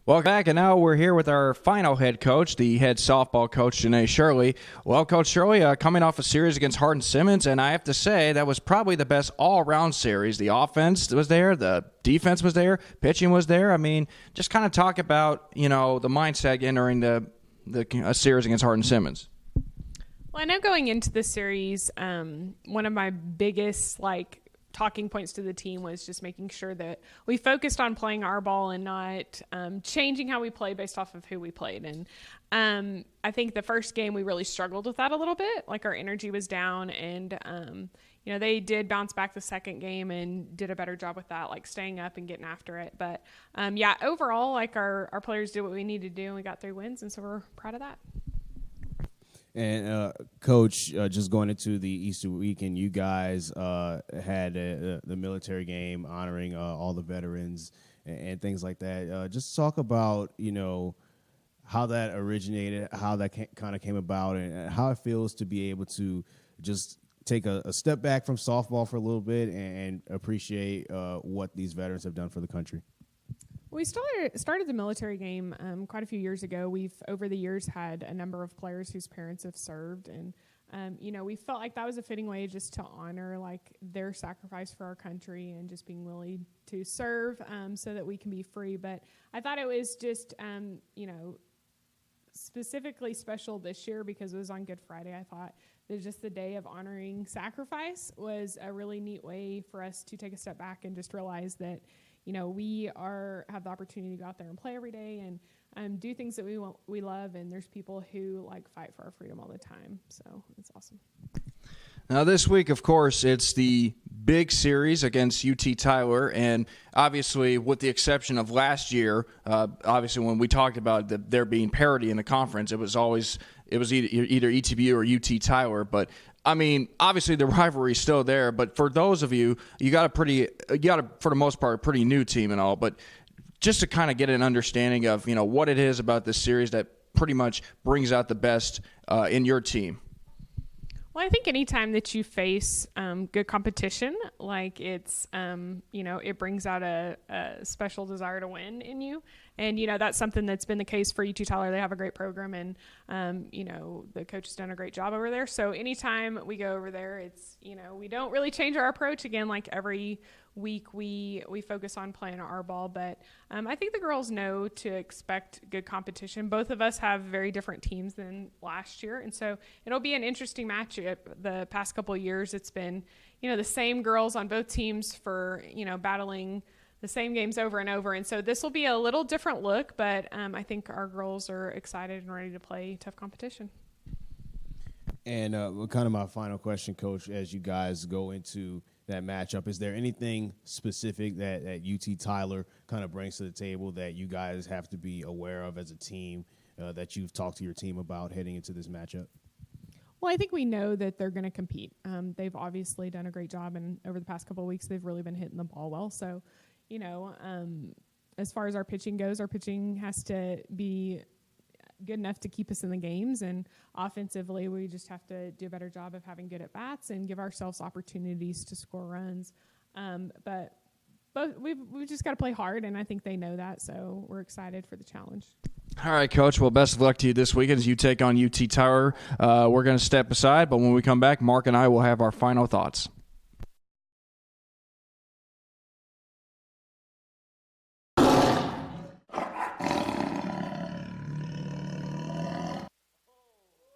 Welcome back, and now we're here with our final head coach, the head softball coach, Janae Shirley. Well, Coach Shirley, coming off a series against Horton Simmons, and I have to say that was probably the best all-around series. The offense was there, the defense was there, pitching was there. I mean, just kind of talk about, the mindset entering the series against Horton Simmons. Well, I know going into this series, one of my biggest, talking points to the team was just making sure that we focused on playing our ball and not changing how we played based off of who we played. And I think the first game we really struggled with that a little bit. Our energy was down, and they did bounce back the second game and did a better job with that, staying up and getting after it. But overall, our players did what we needed to do, and we got 3 wins, and so we're proud of that. And Coach, just going into the Easter weekend, you guys had the military game honoring all the veterans and things like that. Just talk about how that originated, how that kind of came about, and how it feels to be able to just take a step back from softball for a little bit and appreciate what these veterans have done for the country. We started the military game quite a few years ago. We've, over the years, had a number of players whose parents have served. And, we felt like that was a fitting way just to honor, their sacrifice for our country and just being willing to serve so that we can be free. But I thought it was just, specifically special this year because it was on Good Friday. I thought that just the day of honoring sacrifice was a really neat way for us to take a step back and just realize that we have the opportunity to go out there and play every day and do things that we love, and there's people who fight for our freedom all the time. So it's awesome. Now this week, of course, it's the big series against UT Tyler, and obviously, with the exception of last year, obviously when we talked about there being parity in the conference, it was either ETBU or UT Tyler, but I mean, obviously the rivalry's still there, but for those of you, you got for the most part, a pretty new team and all, but just to kind of get an understanding of, what it is about this series that pretty much brings out the best in your team. Well, I think anytime that you face good competition, it's, it brings out a special desire to win in you. And, that's something that's been the case for UT Tyler. They have a great program, and, the coach has done a great job over there. So anytime we go over there, it's, we don't really change our approach. Again, every week we focus on playing our ball. But I think the girls know to expect good competition. Both of us have very different teams than last year. And so it'll be an interesting matchup. The past couple of years, it's been, the same girls on both teams for, battling the same games over and over. And so this will be a little different look, but I think our girls are excited and ready to play tough competition. And kind of my final question, Coach, as you guys go into that matchup, is there anything specific that UT Tyler kind of brings to the table that you guys have to be aware of as a team that you've talked to your team about heading into this matchup? Well, I think we know that they're going to compete. They've obviously done a great job, and over the past couple of weeks, they've really been hitting the ball well. So, as far as our pitching goes, our pitching has to be good enough to keep us in the games, and offensively, we just have to do a better job of having good at-bats and give ourselves opportunities to score runs. But we've just got to play hard, and I think they know that, so we're excited for the challenge. All right, Coach. Well, best of luck to you this weekend as you take on UT Tyler. We're going to step aside, but when we come back, Mark and I will have our final thoughts.